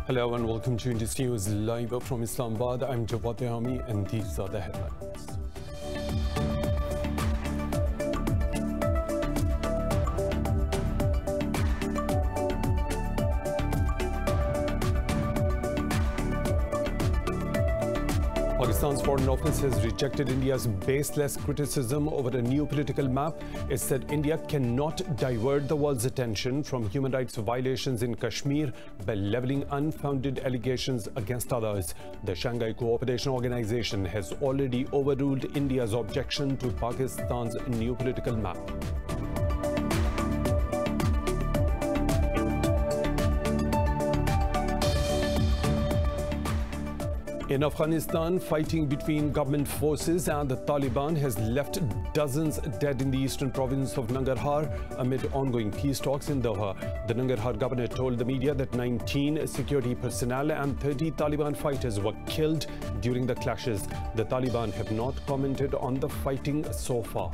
Hello and welcome to Indus News live from Islamabad. I'm Jawad Tehami and these are the headlines. Pakistan's Foreign Office has rejected India's baseless criticism over a new political map. It said India cannot divert the world's attention from human rights violations in Kashmir by leveling unfounded allegations against others. The Shanghai Cooperation Organization has already overruled India's objection to Pakistan's new political map. In Afghanistan, fighting between government forces and the Taliban has left dozens dead in the eastern province of Nangarhar amid ongoing peace talks in Doha. The Nangarhar governor told the media that 19 security personnel and 30 Taliban fighters were killed during the clashes. The Taliban have not commented on the fighting so far.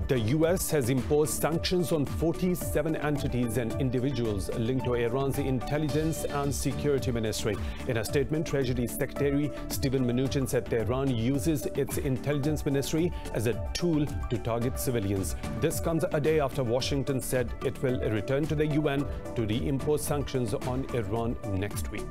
The US has imposed sanctions on 47 entities and individuals linked to Iran's intelligence and security ministry. In a statement, Treasury Secretary Steven Mnuchin said Tehran uses its intelligence ministry as a tool to target civilians. This comes a day after Washington said it will return to the UN to reimpose sanctions on Iran next week.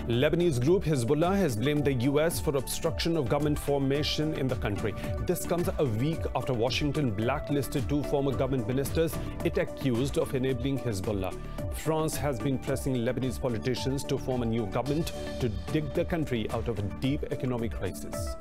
Lebanese group Hezbollah has blamed the US for obstruction of government formation in the country. This comes a week after Washington blacklisted two former government ministers it accused of enabling Hezbollah. France has been pressing Lebanese politicians to form a new government to dig the country out of a deep economic crisis.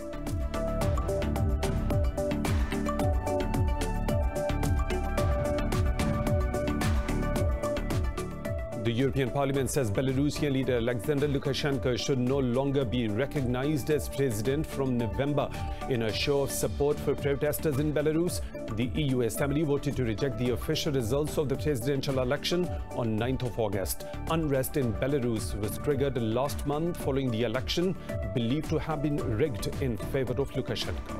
The European Parliament says Belarusian leader Alexander Lukashenko should no longer be recognized as president from November. In a show of support for protesters in Belarus, the EU Assembly voted to reject the official results of the presidential election on 9th of August. Unrest in Belarus was triggered last month following the election believed to have been rigged in favor of Lukashenko.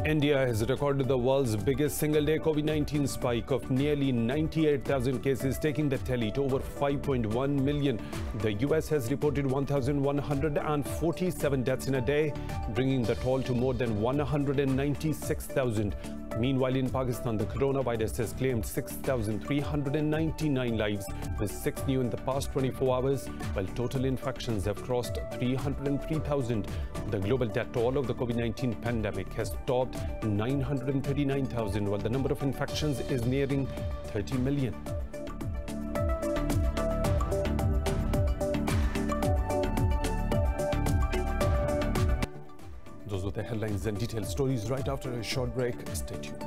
India has recorded the world's biggest single-day COVID-19 spike of nearly 98,000 cases, taking the tally to over 5.1 million. The US has reported 1,147 deaths in a day, bringing the toll to more than 196,000. Meanwhile, in Pakistan, the coronavirus has claimed 6,399 lives, with 6 new in the past 24 hours, while total infections have crossed 303,000. The global death toll of the COVID-19 pandemic has topped 939,000, while the number of infections is nearing 30 million. Those were the headlines and detailed stories. Right after a short break, stay tuned.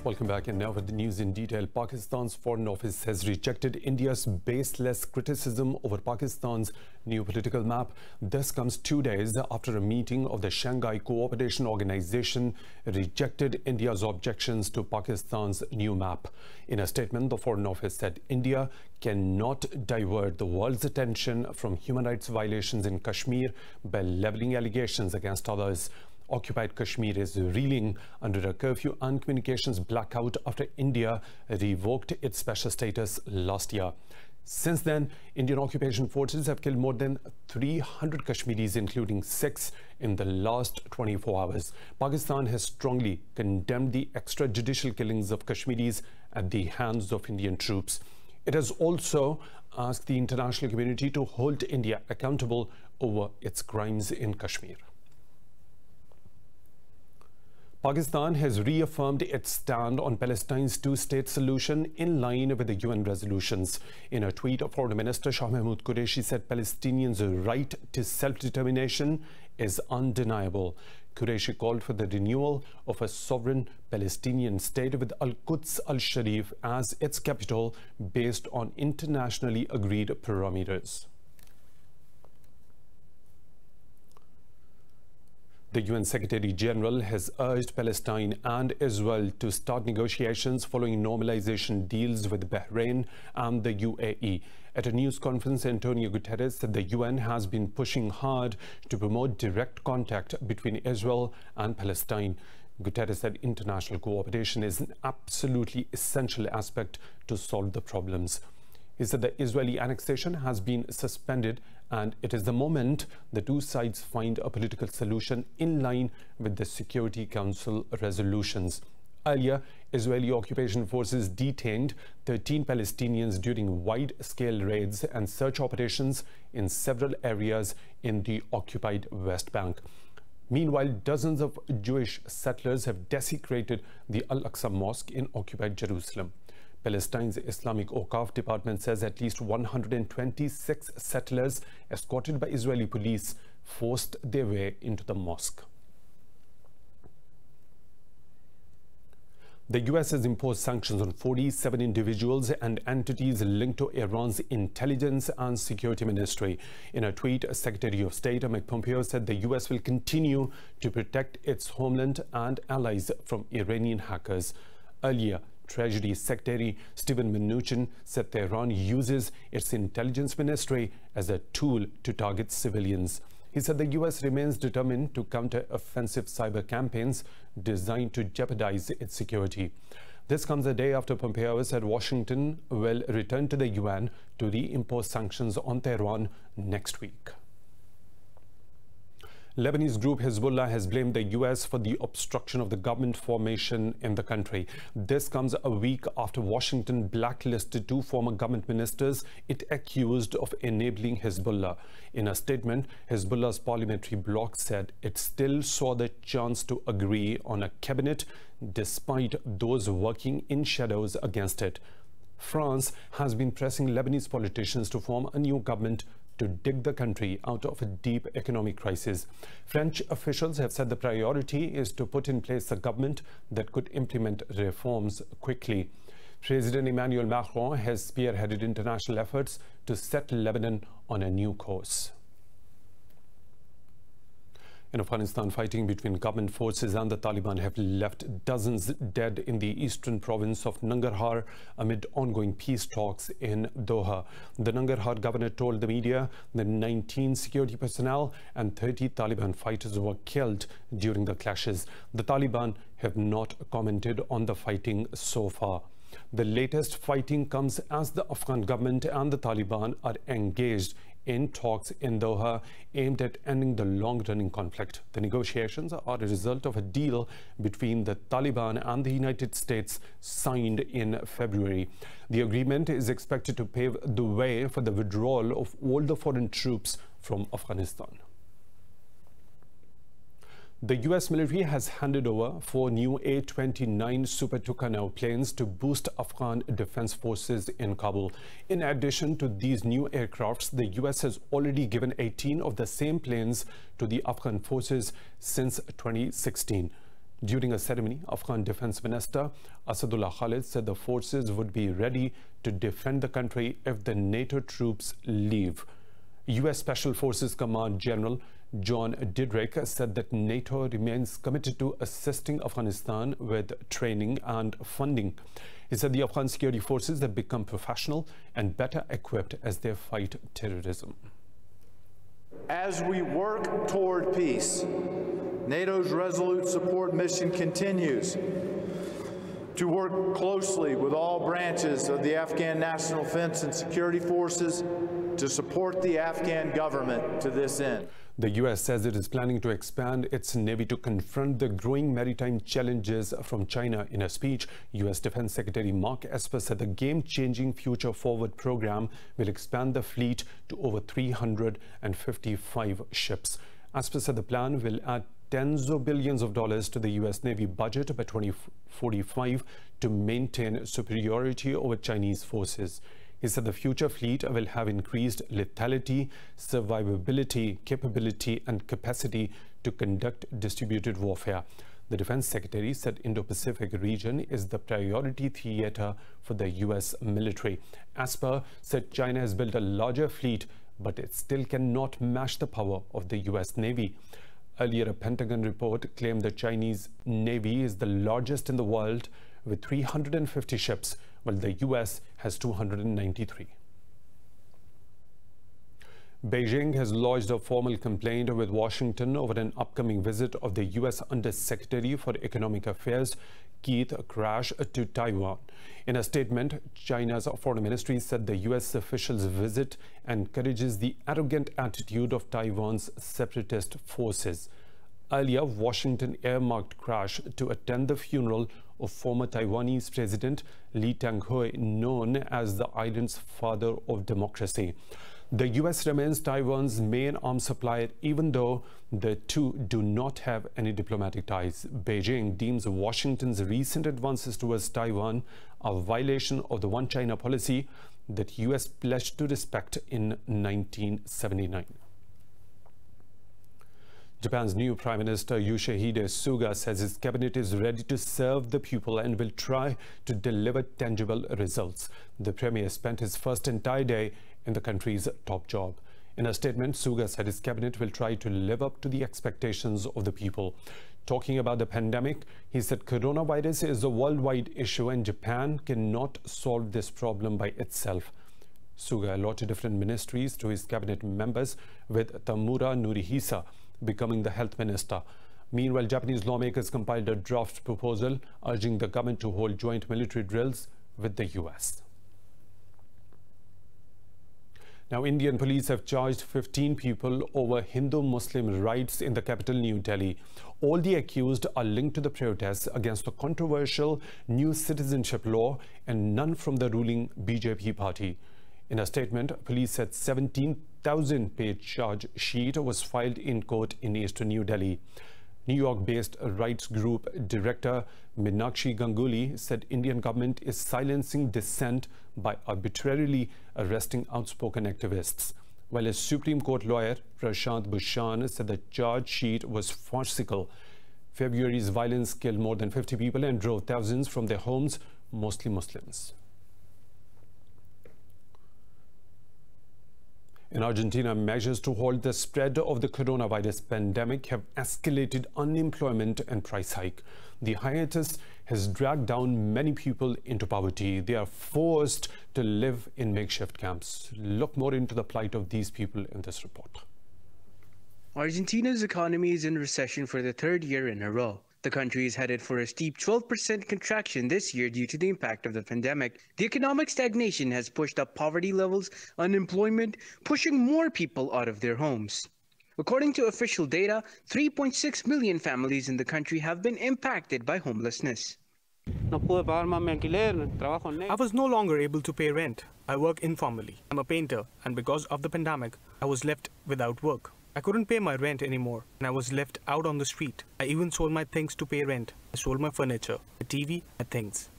Welcome back, and now with the news in detail. Pakistan's Foreign Office has rejected India's baseless criticism over Pakistan's new political map. This comes 2 days after a meeting of the Shanghai Cooperation Organization rejected India's objections to Pakistan's new map. In a statement, the Foreign Office said India cannot divert the world's attention from human rights violations in Kashmir by leveling allegations against others. Occupied Kashmir is reeling under a curfew and communications blackout after India revoked its special status last year. Since then, Indian occupation forces have killed more than 300 Kashmiris, including 6 in the last 24 hours. Pakistan has strongly condemned the extrajudicial killings of Kashmiris at the hands of Indian troops. It has also asked the international community to hold India accountable over its crimes in Kashmir. Pakistan has reaffirmed its stand on Palestine's two-state solution in line with the UN resolutions. In a tweet, Foreign Minister Shah Mahmood Qureshi said Palestinians' right to self-determination is undeniable. Qureshi called for the renewal of a sovereign Palestinian state with Al-Quds al-Sharif as its capital based on internationally agreed parameters. The UN Secretary General has urged Palestine and Israel to start negotiations following normalization deals with Bahrain and the UAE. At a news conference, Antonio Guterres said the UN has been pushing hard to promote direct contact between Israel and Palestine. Guterres said international cooperation is an absolutely essential aspect to solve the problems. He said the Israeli annexation has been suspended and it is the moment the two sides find a political solution in line with the Security Council resolutions. Earlier, Israeli occupation forces detained 13 Palestinians during wide-scale raids and search operations in several areas in the occupied West Bank. Meanwhile, dozens of Jewish settlers have desecrated the Al-Aqsa Mosque in occupied Jerusalem. Palestine's Islamic Awqaf Department says at least 126 settlers escorted by Israeli police forced their way into the mosque. The US has imposed sanctions on 47 individuals and entities linked to Iran's intelligence and security ministry. In a tweet, Secretary of State Mike Pompeo said the US will continue to protect its homeland and allies from Iranian hackers. Earlier, Treasury Secretary Steven Mnuchin said Tehran uses its intelligence ministry as a tool to target civilians. He said the US remains determined to counter offensive cyber campaigns designed to jeopardize its security. This comes a day after Pompeo said Washington will return to the UN to reimpose sanctions on Tehran next week. Lebanese group Hezbollah has blamed the US for the obstruction of the government formation in the country. This comes a week after Washington blacklisted two former government ministers it accused of enabling Hezbollah. In a statement, Hezbollah's parliamentary bloc said it still saw the chance to agree on a cabinet despite those working in shadows against it. France has been pressing Lebanese politicians to form a new government to dig the country out of a deep economic crisis. French officials have said the priority is to put in place a government that could implement reforms quickly. President Emmanuel Macron has spearheaded international efforts to set Lebanon on a new course. In Afghanistan, fighting between government forces and the Taliban have left dozens dead in the eastern province of Nangarhar amid ongoing peace talks in Doha. The Nangarhar governor told the media that 19 security personnel and 30 Taliban fighters were killed during the clashes. The Taliban have not commented on the fighting so far. The latest fighting comes as the Afghan government and the Taliban are engaged in talks in Doha aimed at ending the long-running conflict. The negotiations are a result of a deal between the Taliban and the United States signed in February. The agreement is expected to pave the way for the withdrawal of all the foreign troops from Afghanistan. The US military has handed over 4 new A-29 Super Tucano planes to boost Afghan defense forces in Kabul. In addition to these new aircrafts, the US has already given 18 of the same planes to the Afghan forces since 2016. During a ceremony, Afghan Defense Minister Asadullah Khalid said the forces would be ready to defend the country if the NATO troops leave. US Special Forces Command General John Didrick said that NATO remains committed to assisting Afghanistan with training and funding. He said the Afghan security forces have become professional and better equipped as they fight terrorism. As we work toward peace, NATO's resolute support mission continues to work closely with all branches of the Afghan National Defense and Security Forces to support the Afghan government to this end. The US says it is planning to expand its navy to confront the growing maritime challenges from China. In a speech, US Defense Secretary Mark Esper said the game-changing Future Forward program will expand the fleet to over 355 ships. Esper said the plan will add tens of billions of dollars to the US Navy budget by 2045 to maintain superiority over Chinese forces. He said the future fleet will have increased lethality, survivability, capability, and capacity to conduct distributed warfare. The defense secretary said Indo-Pacific region is the priority theater for the U.S. military. Asper said China has built a larger fleet, but it still cannot match the power of the U.S. Navy. Earlier, a Pentagon report claimed the Chinese Navy is the largest in the world with 350 ships, while the U.S. has 293. Beijing has lodged a formal complaint with Washington over an upcoming visit of the U.S. Undersecretary for Economic Affairs, Keith Crash, to Taiwan. In a statement, China's foreign ministry said the U.S. official's visit encourages the arrogant attitude of Taiwan's separatist forces. Earlier, Washington earmarked Crash to attend the funeral of former Taiwanese President Lee Teng-hui, known as the island's father of democracy. The U.S. remains Taiwan's main arms supplier, even though the two do not have any diplomatic ties. Beijing deems Washington's recent advances towards Taiwan a violation of the One China policy that U.S. pledged to respect in 1979. Japan's new Prime Minister Yoshihide Suga says his cabinet is ready to serve the people and will try to deliver tangible results. The premier spent his first entire day in the country's top job. In a statement, Suga said his cabinet will try to live up to the expectations of the people. Talking about the pandemic, he said coronavirus is a worldwide issue and Japan cannot solve this problem by itself. Suga allotted different ministries to his cabinet members, with Tamura Nurihisa becoming the health minister. Meanwhile, Japanese lawmakers compiled a draft proposal urging the government to hold joint military drills with the US. Now, Indian police have charged 15 people over Hindu-Muslim riots in the capital, New Delhi. All the accused are linked to the protests against the controversial new citizenship law and none from the ruling BJP party. In a statement, police said 17,000-page charge sheet was filed in court in East New Delhi. New York-based rights group director Meenakshi Ganguly said Indian government is silencing dissent by arbitrarily arresting outspoken activists, while a Supreme Court lawyer, Prashant Bhushan, said the charge sheet was farcical. February's violence killed more than 50 people and drove thousands from their homes, mostly Muslims. In Argentina, measures to halt the spread of the coronavirus pandemic have escalated unemployment and price hike. The hiatus has dragged down many people into poverty. They are forced to live in makeshift camps. Look more into the plight of these people in this report. Argentina's economy is in recession for the third year in a row. The country is headed for a steep 12% contraction this year due to the impact of the pandemic. The economic stagnation has pushed up poverty levels, unemployment, pushing more people out of their homes. According to official data, 3.6 million families in the country have been impacted by homelessness. I was no longer able to pay rent. I work informally. I'm a painter, and because of the pandemic, I was left without work. I couldn't pay my rent anymore, and I was left out on the street. I even sold my things to pay rent. I sold my furniture, my TV, my things.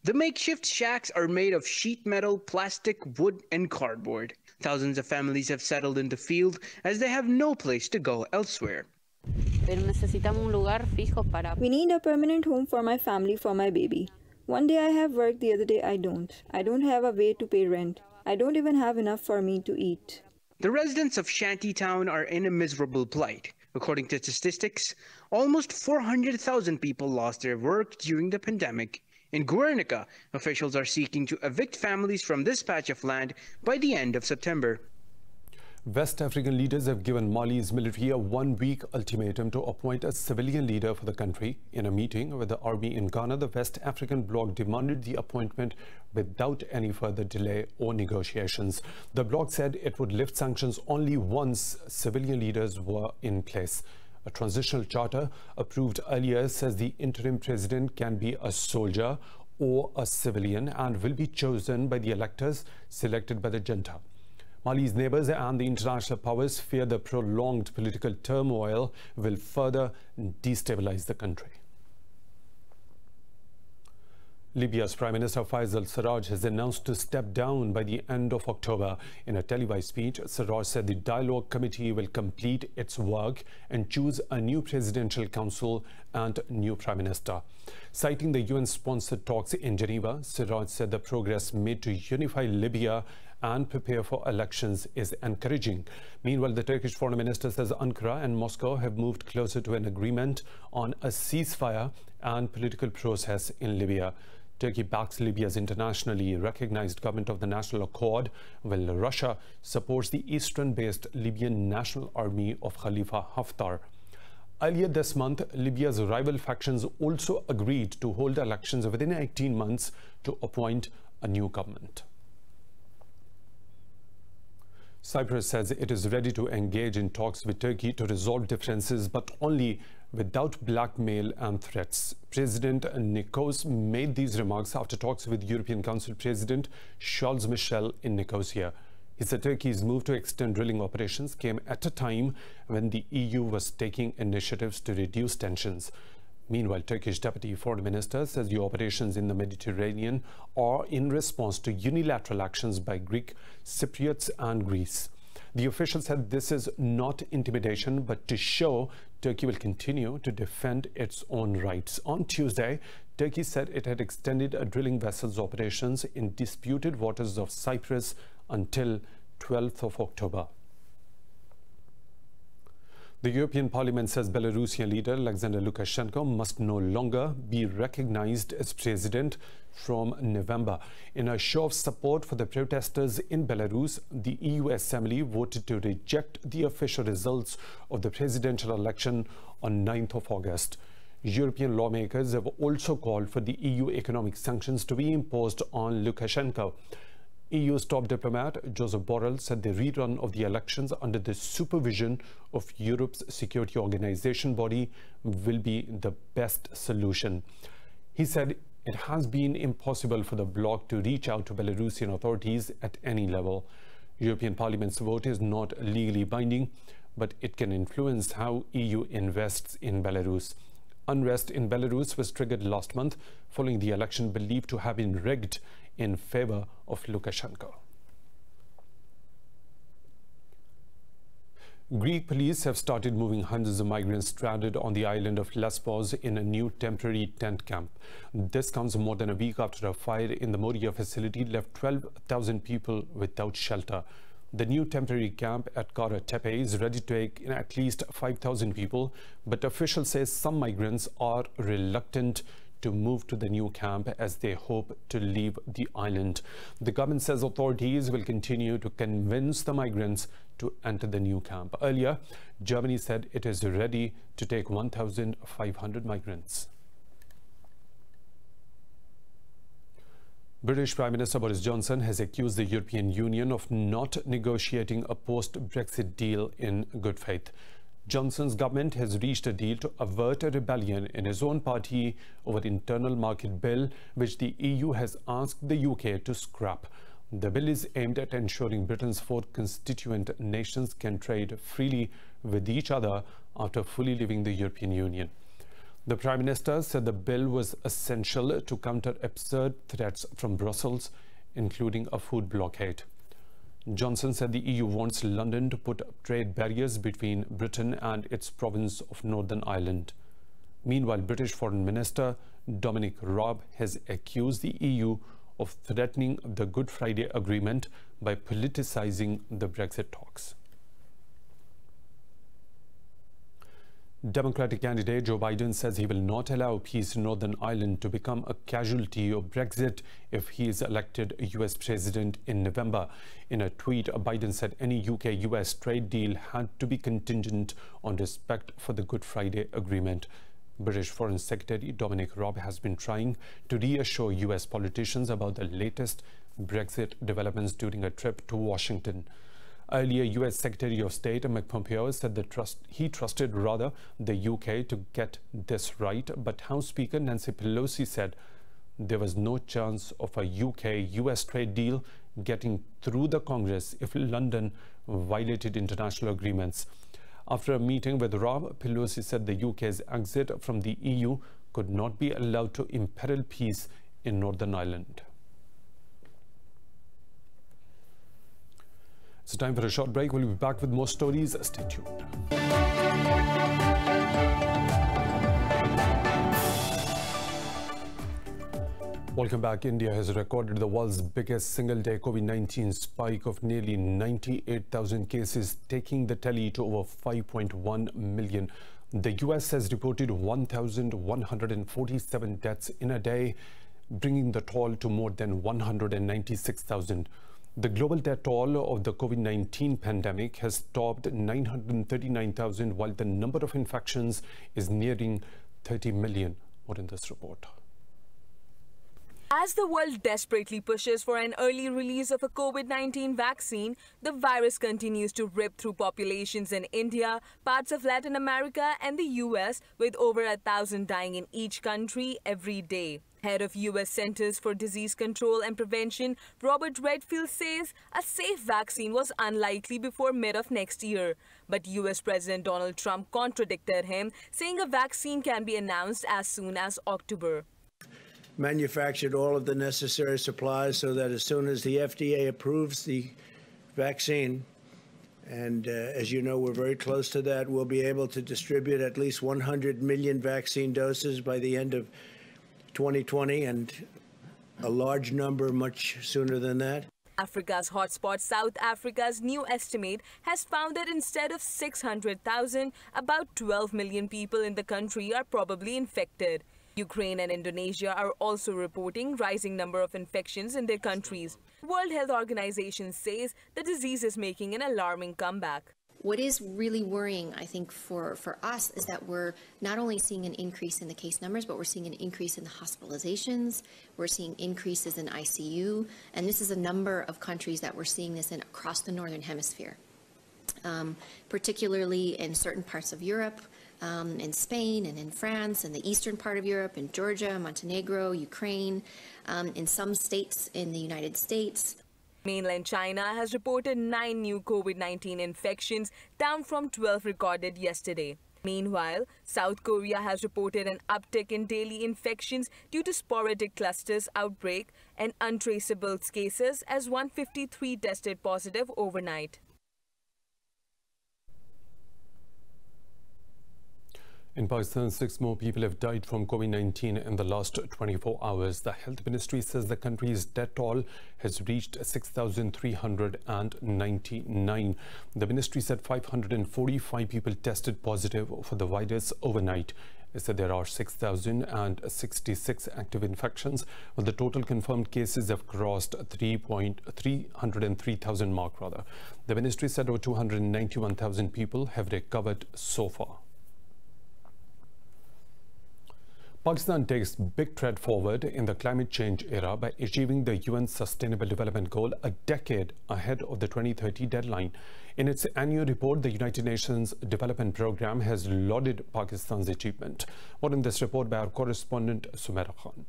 The makeshift shacks are made of sheet metal, plastic, wood, and cardboard. Thousands of families have settled in the field as they have no place to go elsewhere. We need a permanent home for my family, for my baby. One day I have work, the other day I don't. I don't have a way to pay rent. I don't even have enough for me to eat. The residents of Shantytown are in a miserable plight. According to statistics, almost 400,000 people lost their work during the pandemic. In Guernica, officials are seeking to evict families from this patch of land by the end of September. West African leaders have given Mali's military a one-week ultimatum to appoint a civilian leader for the country. In a meeting with the army in Ghana, the West African bloc demanded the appointment without any further delay or negotiations. The bloc said it would lift sanctions only once civilian leaders were in place. A transitional charter approved earlier says the interim president can be a soldier or a civilian and will be chosen by the electors selected by the junta. Mali's neighbors and the international powers fear the prolonged political turmoil will further destabilize the country. Libya's Prime Minister Faisal Sarraj has announced to step down by the end of October. In a televised speech, Sarraj said the dialogue committee will complete its work and choose a new presidential council and new prime minister. Citing the UN-sponsored talks in Geneva, Sarraj said the progress made to unify Libya and prepare for elections is encouraging. Meanwhile, the Turkish foreign minister says Ankara and Moscow have moved closer to an agreement on a ceasefire and political process in Libya. Turkey backs Libya's internationally recognized government of the National Accord, while Russia supports the eastern-based Libyan National Army of Khalifa Haftar. Earlier this month, Libya's rival factions also agreed to hold elections within 18 months to appoint a new government. Cyprus says it is ready to engage in talks with Turkey to resolve differences, but only without blackmail and threats. President Nikos made these remarks after talks with European Council President Charles Michel in Nicosia. He said Turkey's move to extend drilling operations came at a time when the EU was taking initiatives to reduce tensions. Meanwhile, Turkish Deputy Foreign Minister says the operations in the Mediterranean are in response to unilateral actions by Greek, Cypriots and Greece. The official said this is not intimidation, but to show Turkey will continue to defend its own rights. On Tuesday, Turkey said it had extended a drilling vessel's operations in disputed waters of Cyprus until 12th of October. The European Parliament says Belarusian leader Alexander Lukashenko must no longer be recognized as president from November. In a show of support for the protesters in Belarus, the EU Assembly voted to reject the official results of the presidential election on 9th of August. European lawmakers have also called for the EU economic sanctions to be imposed on Lukashenko. EU's top diplomat, Joseph Borrell, said the rerun of the elections under the supervision of Europe's security organization body will be the best solution. He said it has been impossible for the bloc to reach out to Belarusian authorities at any level. European Parliament's vote is not legally binding, but it can influence how EU invests in Belarus. Unrest in Belarus was triggered last month following the election believed to have been rigged in favor of Lukashenko. Greek police have started moving hundreds of migrants stranded on the island of Lesbos in a new temporary tent camp. This comes more than a week after a fire in the Moria facility left 12,000 people without shelter. The new temporary camp at Kara Tepe is ready to take in at least 5,000 people, but officials say some migrants are reluctant to move to the new camp as they hope to leave the island. The government says authorities will continue to convince the migrants to enter the new camp. Earlier, Germany said it is ready to take 1,500 migrants. British Prime Minister Boris Johnson has accused the European Union of not negotiating a post-Brexit deal in good faith. Johnson's government has reached a deal to avert a rebellion in his own party over the internal market bill, which the EU has asked the UK to scrap. The bill is aimed at ensuring Britain's four constituent nations can trade freely with each other after fully leaving the European Union. The Prime Minister said the bill was essential to counter absurd threats from Brussels, including a food blockade. Johnson said the EU wants London to put up trade barriers between Britain and its province of Northern Ireland. Meanwhile, British Foreign Minister Dominic Raab has accused the EU of threatening the Good Friday Agreement by politicizing the Brexit talks. Democratic candidate Joe Biden says he will not allow peace in Northern Ireland to become a casualty of Brexit if he is elected US president in November. In a tweet, Biden said any UK-US trade deal had to be contingent on respect for the Good Friday Agreement. British Foreign Secretary Dominic Raab has been trying to reassure US politicians about the latest Brexit developments during a trip to Washington. Earlier, US Secretary of State Mike Pompeo said he trusted the UK to get this right, but House Speaker Nancy Pelosi said there was no chance of a UK-US trade deal getting through the Congress if London violated international agreements. After a meeting with Raab, Pelosi said the UK's exit from the EU could not be allowed to imperil peace in Northern Ireland. It's time for a short break. We'll be back with more stories. Stay tuned. Welcome back. India has recorded the world's biggest single-day COVID-19 spike of nearly 98,000 cases, taking the tally to over 5.1 million. The US has reported 1,147 deaths in a day, bringing the toll to more than 196,000. The global death toll of the COVID-19 pandemic has topped 939,000, while the number of infections is nearing 30 million. More in this report. As the world desperately pushes for an early release of a COVID-19 vaccine, the virus continues to rip through populations in India, parts of Latin America and the US, with over 1,000 dying in each country every day. Head of US Centers for Disease Control and Prevention, Robert Redfield, says a safe vaccine was unlikely before mid of next year. But US President Donald Trump contradicted him, saying a vaccine can be announced as soon as October. Manufactured all of the necessary supplies so that as soon as the FDA approves the vaccine, and as you know, we're very close to that, we'll be able to distribute at least 100 million vaccine doses by the end of 2020, and a large number much sooner than that. Africa's hotspot, South Africa's new estimate has found that instead of 600,000, about 12 million people in the country are probably infected. Ukraine and Indonesia are also reporting rising number of infections in their countries. World Health Organization says the disease is making an alarming comeback. What is really worrying, I think, for us is that we're not only seeing an increase in the case numbers, but we're seeing an increase in the hospitalizations. We're seeing increases in ICU. And this is a number of countries that we're seeing this in across the Northern Hemisphere, particularly in certain parts of Europe, in Spain and in France, in the eastern part of Europe, in Georgia, Montenegro, Ukraine, in some states in the United States. Mainland China has reported 9 new COVID-19 infections, down from 12 recorded yesterday. Meanwhile, South Korea has reported an uptick in daily infections due to sporadic clusters outbreak and untraceable cases, as 153 tested positive overnight. In Pakistan, 6 more people have died from COVID-19 in the last 24 hours. The health ministry says the country's death toll has reached 6,399. The ministry said 545 people tested positive for the virus overnight. It said there are 6,066 active infections, while the total confirmed cases have crossed 303,000 mark. The ministry said over 291,000 people have recovered so far. Pakistan takes big tread forward in the climate change era by achieving the UN Sustainable Development Goal a decade ahead of the 2030 deadline. In its annual report, the United Nations Development Programme has lauded Pakistan's achievement. More in this report by our correspondent Sumaira Khan.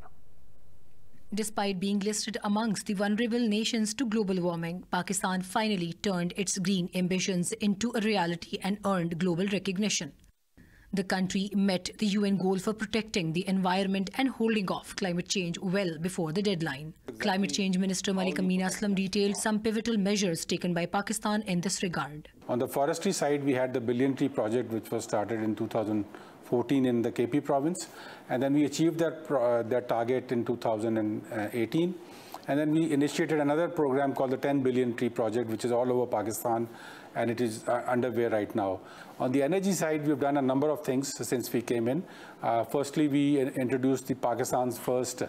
Despite being listed amongst the vulnerable nations to global warming, Pakistan finally turned its green ambitions into a reality and earned global recognition. The country met the UN goal for protecting the environment and holding off climate change well before the deadline. Climate Change Minister Malik Amin Aslam detailed some pivotal measures taken by Pakistan in this regard. On the forestry side, we had the billion tree project, which was started in 2014 in the KP province. And then we achieved that target in 2018. And then we initiated another program called the 10 billion tree project, which is all over Pakistan, and it is underway right now. On the energy side, we've done a number of things since we came in. Firstly, we introduced Pakistan's first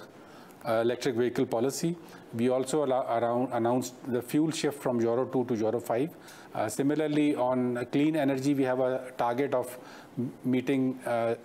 electric vehicle policy. We also announced the fuel shift from Euro 2 to Euro 5. Similarly, on clean energy, we have a target of meeting, by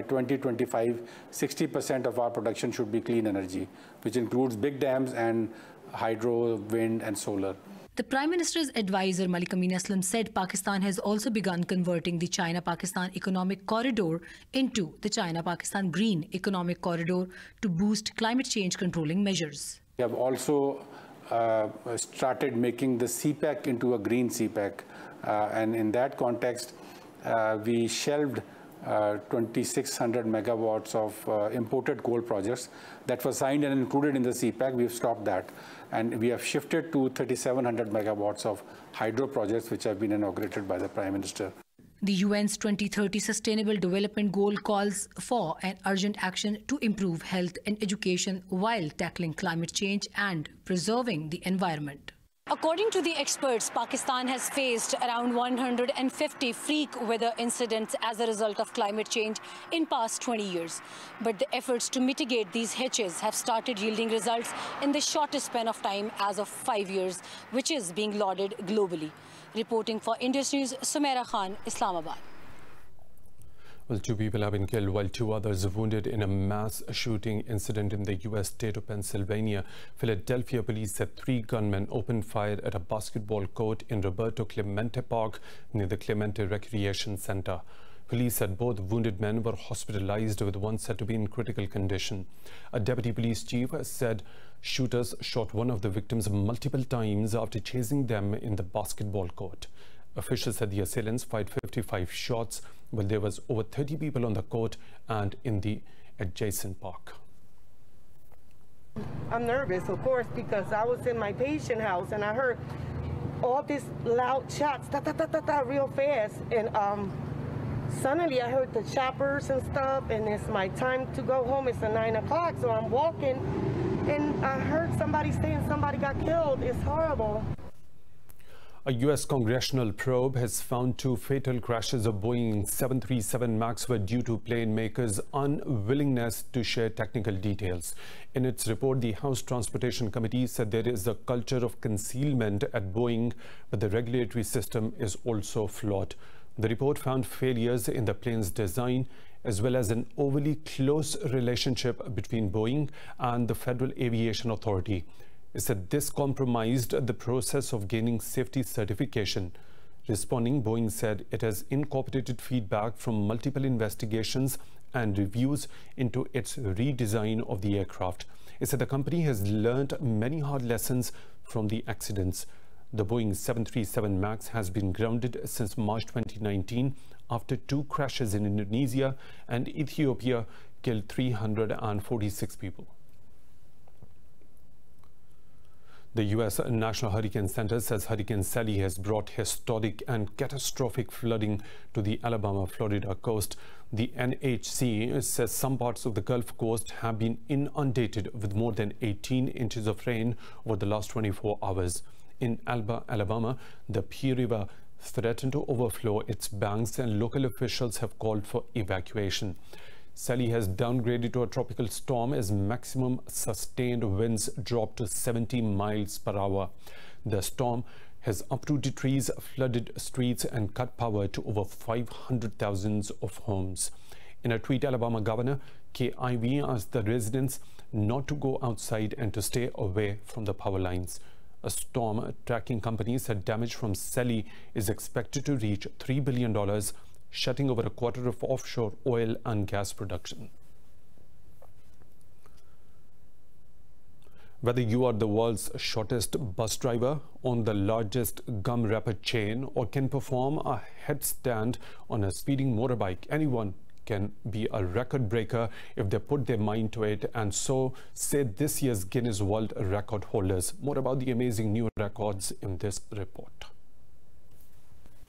2025, 60% of our production should be clean energy, which includes big dams and hydro, wind, and solar. The Prime Minister's advisor Malik Amin Aslam said Pakistan has also begun converting the China-Pakistan Economic Corridor into the China-Pakistan Green Economic Corridor to boost climate change controlling measures. We have also started making the CPEC into a green CPEC, and in that context, we shelved 2,600 megawatts of imported coal projects that were signed and included in the CPAC. We've stopped that. And we have shifted to 3,700 megawatts of hydro projects, which have been inaugurated by the Prime Minister. The UN's 2030 Sustainable Development Goal calls for an urgent action to improve health and education while tackling climate change and preserving the environment. According to the experts, Pakistan has faced around 150 freak weather incidents as a result of climate change in past 20 years. But the efforts to mitigate these hitches have started yielding results in the shortest span of time as of 5 years, which is being lauded globally. Reporting for Indus News, Sumaira Khan, Islamabad. Well, 2 people have been killed while 2 others wounded in a mass shooting incident in the U.S. state of Pennsylvania. Philadelphia police said 3 gunmen opened fire at a basketball court in Roberto Clemente Park near the Clemente Recreation Center. Police said both wounded men were hospitalized, with one said to be in critical condition. A deputy police chief said shooters shot one of the victims multiple times after chasing them in the basketball court. Officials said the assailants fired 55 shots while there was over 30 people on the court and in the adjacent park. I'm nervous, of course, because I was in my patient house and I heard all these loud shots, ta ta ta ta ta, real fast, and suddenly I heard the choppers and stuff, and it's my time to go home. It's 9 o'clock, so I'm walking, and I heard somebody saying somebody got killed. It's horrible. A U.S. congressional probe has found 2 fatal crashes of Boeing 737 MAX were due to plane makers' unwillingness to share technical details. In its report, the House Transportation Committee said there is a culture of concealment at Boeing, but the regulatory system is also flawed. The report found failures in the plane's design, as well as an overly close relationship between Boeing and the Federal Aviation Authority. It said this compromised the process of gaining safety certification. Responding, Boeing said it has incorporated feedback from multiple investigations and reviews into its redesign of the aircraft. It said the company has learned many hard lessons from the accidents. The Boeing 737 MAX has been grounded since March 2019 after 2 crashes in Indonesia and Ethiopia killed 346 people. The U.S. National Hurricane Center says Hurricane Sally has brought historic and catastrophic flooding to the Alabama-Florida coast. The NHC says some parts of the Gulf Coast have been inundated with more than 18 inches of rain over the last 24 hours. In Alabama, the Pea River threatened to overflow its banks, and local officials have called for evacuation. Sally has downgraded to a tropical storm as maximum sustained winds dropped to 70 miles per hour. The storm has uprooted trees, flooded streets, and cut power to over 500,000 of homes. In a tweet, Alabama Governor Kay Ivey asked the residents not to go outside and to stay away from the power lines. A storm tracking company said damage from Sally is expected to reach $3 billion, shutting over a quarter of offshore oil and gas production. Whether you are the world's shortest bus driver, own the largest gum wrapper chain, or can perform a headstand on a speeding motorbike, anyone can be a record breaker if they put their mind to it, and so said this year's Guinness World Record holders. More about the amazing new records in this report.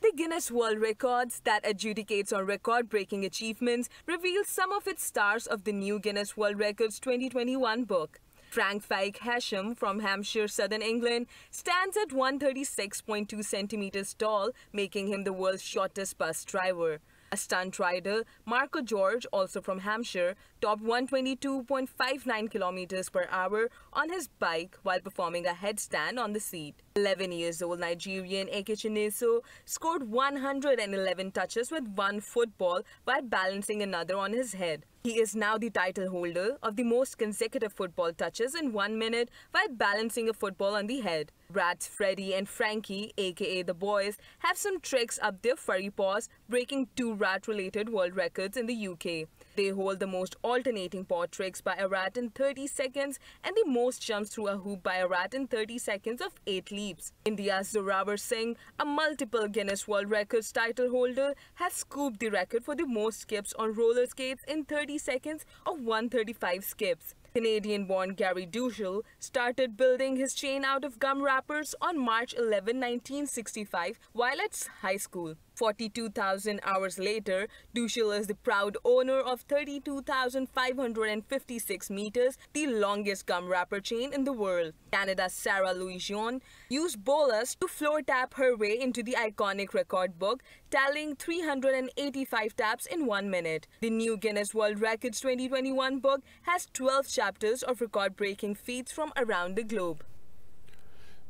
The Guinness World Records, that adjudicates on record-breaking achievements, reveals some of its stars of the new Guinness World Records 2021 book. Frank Feig Hashem from Hampshire, southern England, stands at 136.2 centimeters tall, making him the world's shortest bus driver. A stunt rider, Marco George, also from Hampshire, topped 122.59 kilometers per hour on his bike while performing a headstand on the seat. 11-year-old Nigerian Ekechineso scored 111 touches with one football while balancing another on his head. He is now the title holder of the most consecutive football touches in 1 minute while balancing a football on the head. Rats Freddy and Frankie, aka the boys, have some tricks up their furry paws, breaking 2 rat-related world records in the UK. They hold the most alternating paw tricks by a rat in 30 seconds and the most jumps through a hoop by a rat in 30 seconds of 8 leaps. India's Zorawar Singh, a multiple Guinness World Records title holder, has scooped the record for the most skips on roller skates in 30 seconds of 135 skips. Canadian-born Gary Duchel started building his chain out of gum wrappers on March 11, 1965, while at high school. 42,000 hours later, Duchel is the proud owner of 32,556 meters, the longest gum wrapper chain in the world. Canada's Sarah Louis-Jean used bolas to floor tap her way into the iconic record book, tallying 385 taps in 1 minute. The new Guinness World Records 2021 book has 12 chapters of record-breaking feats from around the globe.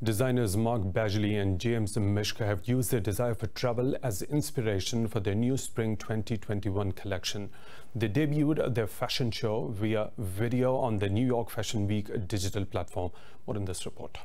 Designers Mark Bagley and James Mishka have used their desire for travel as inspiration for their new Spring 2021 collection. They debuted their fashion show via video on the New York Fashion Week digital platform. More in this report.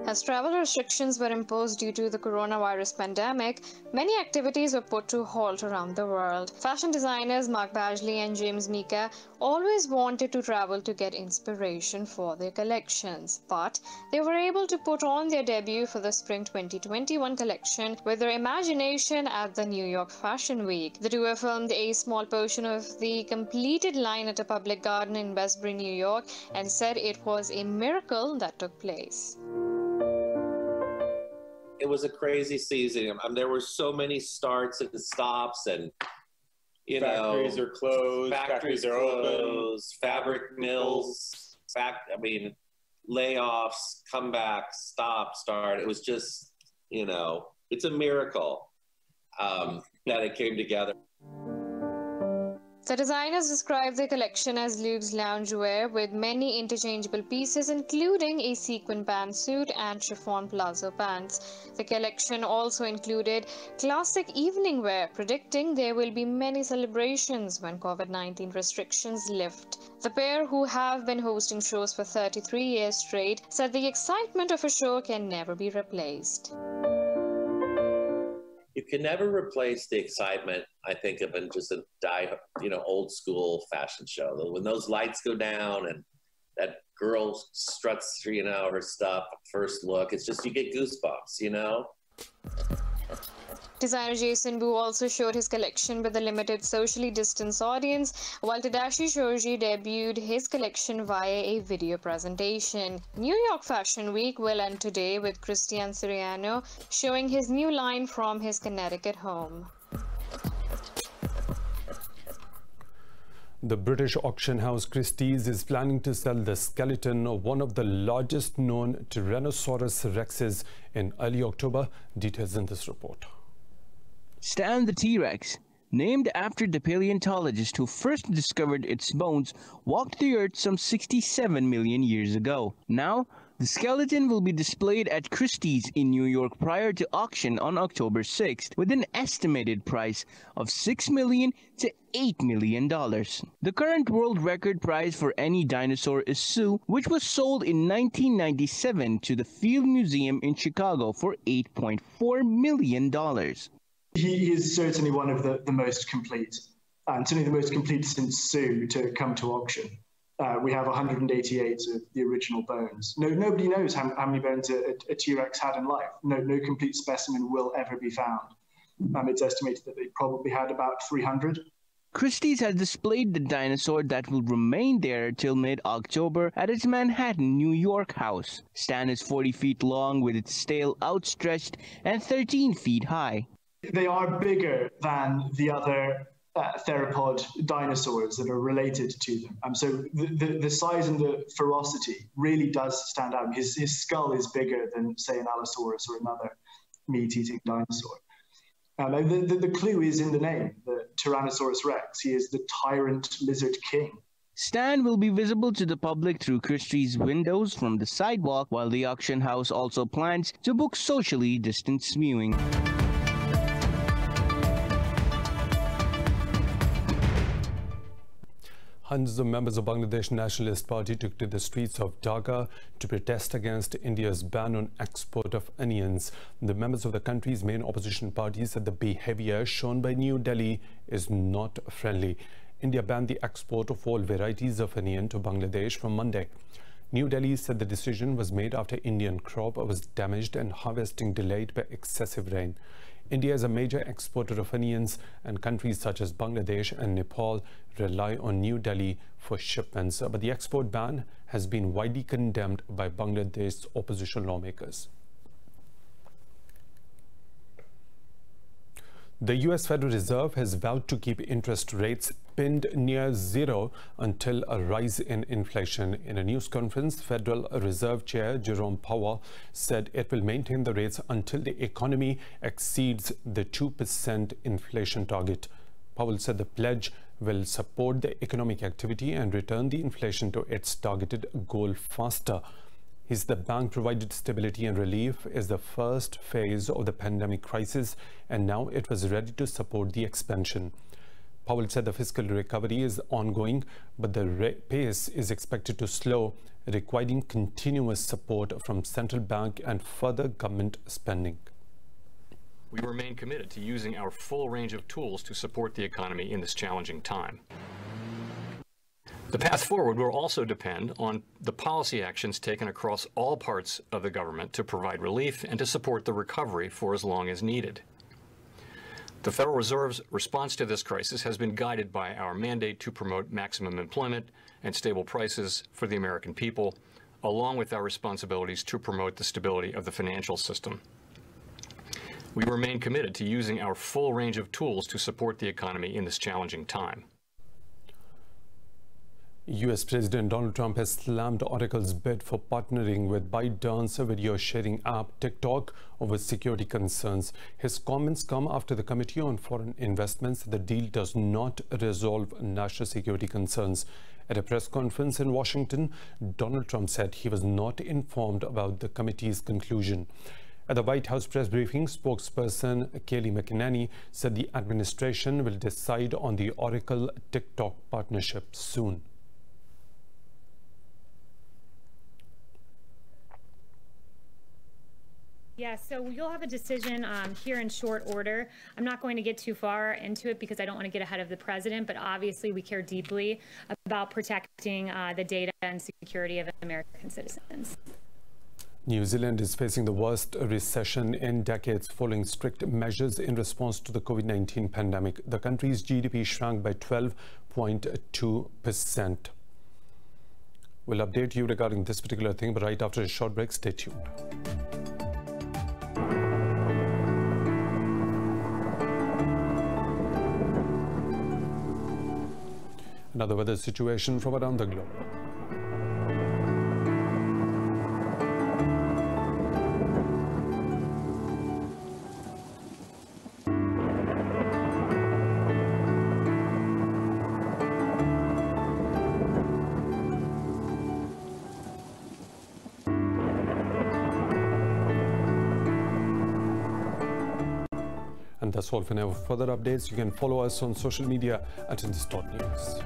As travel restrictions were imposed due to the coronavirus pandemic, many activities were put to halt around the world. Fashion designers Mark Bagley and James Mishka always wanted to travel to get inspiration for their collections, but they were able to put on their debut for the Spring 2021 collection with their imagination at the New York Fashion Week. The duo filmed a small portion of the completed line at a public garden in Westbury, New York, and said it was a miracle that took place. It was a crazy season. There were so many starts and stops, and factories are closed, factories are open, fabric mills, layoffs, comebacks, stop, start. It was just, it's a miracle that it came together. The designers describe their collection as luxe loungewear with many interchangeable pieces, including a sequin pantsuit and chiffon palazzo pants. The collection also included classic evening wear, predicting there will be many celebrations when COVID-19 restrictions lift. The pair, who have been hosting shows for 33 years straight, said the excitement of a show can never be replaced. You can never replace the excitement, I think, of just a old school fashion show. When those lights go down and that girl struts, her stuff, first look, it's just, you get goosebumps, Designer Jason Wu also showed his collection with a limited socially distanced audience, while Tadashi Shoji debuted his collection via a video presentation. New York Fashion Week will end today with Christian Siriano showing his new line from his Connecticut home. The British auction house Christie's is planning to sell the skeleton of one of the largest known Tyrannosaurus Rexes in early October. Details in this report. Stan the T-Rex, named after the paleontologist who first discovered its bones, walked the earth some 67 million years ago. Now, the skeleton will be displayed at Christie's in New York prior to auction on October 6th, with an estimated price of $6 million to $8 million. The current world record price for any dinosaur is Sue, which was sold in 1997 to the Field Museum in Chicago for $8.4 million. He is certainly one of the most complete, and certainly the most complete since Sue to come to auction. We have 188 of the original bones. Nobody knows how many bones a T-Rex had in life. No complete specimen will ever be found. It's estimated that they probably had about 300. Christie's has displayed the dinosaur that will remain there till mid-October at its Manhattan, New York house. Stan is 40 feet long with its tail outstretched and 13 feet high. They are bigger than the other theropod dinosaurs that are related to them. So the size and the ferocity really does stand out. His skull is bigger than, say, an Allosaurus or another meat-eating dinosaur. The clue is in the name, the Tyrannosaurus Rex. He is the tyrant lizard king. Stan will be visible to the public through Christie's windows from the sidewalk, while the auction house also plans to book socially distanced viewing. Hundreds of members of Bangladesh Nationalist Party took to the streets of Dhaka to protest against India's ban on export of onions. The members of the country's main opposition party said the behavior shown by New Delhi is not friendly. India banned the export of all varieties of onion to Bangladesh from Monday. New Delhi said the decision was made after Indian crop was damaged and harvesting delayed by excessive rain. India is a major exporter of onions, and countries such as Bangladesh and Nepal rely on New Delhi for shipments. But the export ban has been widely condemned by Bangladesh's opposition lawmakers. The U.S. Federal Reserve has vowed to keep interest rates pinned near zero until a rise in inflation. In a news conference, Federal Reserve Chair Jerome Powell said it will maintain the rates until the economy exceeds the 2% inflation target. Powell said the pledge will support the economic activity and return the inflation to its targeted goal faster. The bank provided stability and relief is the first phase of the pandemic crisis, and now it was ready to support the expansion. Powell said the fiscal recovery is ongoing, but the pace is expected to slow, requiring continuous support from central bank and further government spending. We remain committed to using our full range of tools to support the economy in this challenging time. The path forward will also depend on the policy actions taken across all parts of the government to provide relief and to support the recovery for as long as needed. The Federal Reserve's response to this crisis has been guided by our mandate to promote maximum employment and stable prices for the American people, along with our responsibilities to promote the stability of the financial system. We remain committed to using our full range of tools to support the economy in this challenging time. U.S. President Donald Trump has slammed Oracle's bid for partnering with ByteDance video sharing app TikTok over security concerns. His comments come after the Committee on Foreign Investments said the deal does not resolve national security concerns. At a press conference in Washington, Donald Trump said he was not informed about the committee's conclusion. At the White House press briefing, spokesperson Kayleigh McEnany said the administration will decide on the Oracle-TikTok partnership soon. Yeah, so you'll have a decision here in short order. I'm not going to get too far into it because I don't want to get ahead of the president, but obviously we care deeply about protecting the data and security of American citizens. New Zealand is facing the worst recession in decades following strict measures in response to the COVID-19 pandemic. The country's GDP shrank by 12.2%. We'll update you regarding this particular thing, but right after a short break, stay tuned. Another weather situation from around the globe. And that's all for now. For further updates, you can follow us on social media at Indus.News.